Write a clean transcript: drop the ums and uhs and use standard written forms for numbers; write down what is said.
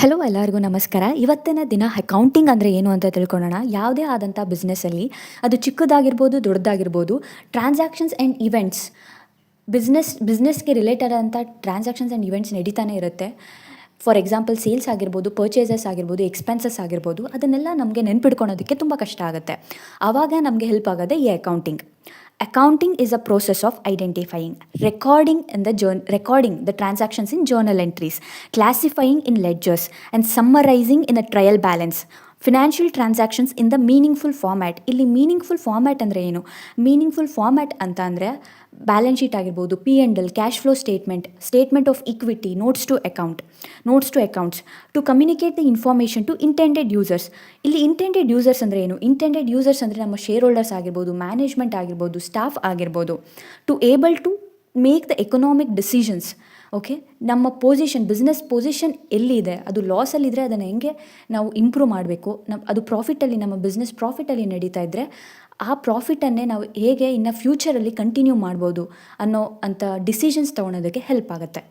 Hello ಎಲ್ಲರಿಗೂ ನಮಸ್ಕಾರ. ಇವತ್ತಿನ ದಿನ ಅಕೌಂಟಿಂಗ್ ಅಂದರೆ ಏನು ಅಂತ ತಿಳ್ಕೊಳ್ಳೋಣ. ಯಾವುದೇ ಆದಂಥ ಬಿಸ್ನೆಸ್ಸಲ್ಲಿ ಅದು ಚಿಕ್ಕದಾಗಿರ್ಬೋದು, ದೊಡ್ಡದಾಗಿರ್ಬೋದು, ಟ್ರಾನ್ಸಾಕ್ಷನ್ಸ್ ಆ್ಯಂಡ್ ಇವೆಂಟ್ಸ್ ಬಿಸ್ನೆಸ್ಗೆ ರಿಲೇಟೆಡ್ ಆದಂಥ ಟ್ರಾನ್ಸಾಕ್ಷನ್ಸ್ ಆ್ಯಂಡ್ ಇವೆಂಟ್ಸ್ ನಡೀತಾನೆ ಇರುತ್ತೆ. ಫಾರ್ ಎಕ್ಸಾಂಪಲ್ ಸೇಲ್ಸ್ ಆಗಿರ್ಬೋದು, ಪರ್ಚೇಸಸ್ ಆಗಿರ್ಬೋದು, ಎಕ್ಸ್ಪೆನ್ಸಸ್ ಆಗಿರ್ಬೋದು, ಅದನ್ನೆಲ್ಲ ನಮಗೆ ನೆನ್ಪಿಡ್ಕೊಳೋದಕ್ಕೆ ತುಂಬ ಕಷ್ಟ ಆಗುತ್ತೆ. ಆವಾಗ ನಮಗೆ ಹೆಲ್ಪ್ ಆಗೋದೇ ಈ accounting. Accounting is a process of identifying, recording the transactions in journal entries, classifying in ledgers, and summarizing in a trial balance. Financial transactions in the meaningful format. ಇಲ್ಲಿ ಮೀನಿಂಗ್ಫುಲ್ ಫಾರ್ಮ್ಯಾಟ್ ಅಂದರೆ ಏನು? Meaningful format ಅಂತ ಅಂದರೆ balance sheet ಆಗಿರ್ಬೋದು, P&L, cash flow statement of equity, notes to accounts to communicate the information to intended users. ಇಲ್ಲಿ intended users ಅಂದರೆ ಏನು? Intended users ಅಂದರೆ ನಮ್ಮ ಶೇರ್ ಹೋಲ್ಡರ್ಸ್ ಆಗಿರ್ಬೋದು, ಮ್ಯಾನೇಜ್ಮೆಂಟ್ ಆಗಿರ್ಬೋದು, ಸ್ಟಾಫ್ ಆಗಿರ್ಬೋದು. To able to make the economic decisions. Okay, ನಮ್ಮ business position ಎಲ್ಲಿದೆ, ಅದು ಲಾಸಲ್ಲಿದ್ದರೆ ಅದನ್ನು ಹೆಂಗೆ ನಾವು ಇಂಪ್ರೂವ್ ಮಾಡಬೇಕು, ಅದು ಪ್ರಾಫಿಟಲ್ಲಿ, ನಮ್ಮ ಬಿಸ್ನೆಸ್ ಪ್ರಾಫಿಟಲ್ಲಿ ನಡೀತಾ ಇದ್ದರೆ ಆ ಪ್ರಾಫಿಟನ್ನೇ ನಾವು ಹೇಗೆ ಇನ್ನು ಫ್ಯೂಚರಲ್ಲಿ ಕಂಟಿನ್ಯೂ ಮಾಡ್ಬೋದು ಅನ್ನೋ ಡಿಸಿಷನ್ಸ್ ತೊಗೊಳೋದಕ್ಕೆ ಹೆಲ್ಪ್ ಆಗುತ್ತೆ.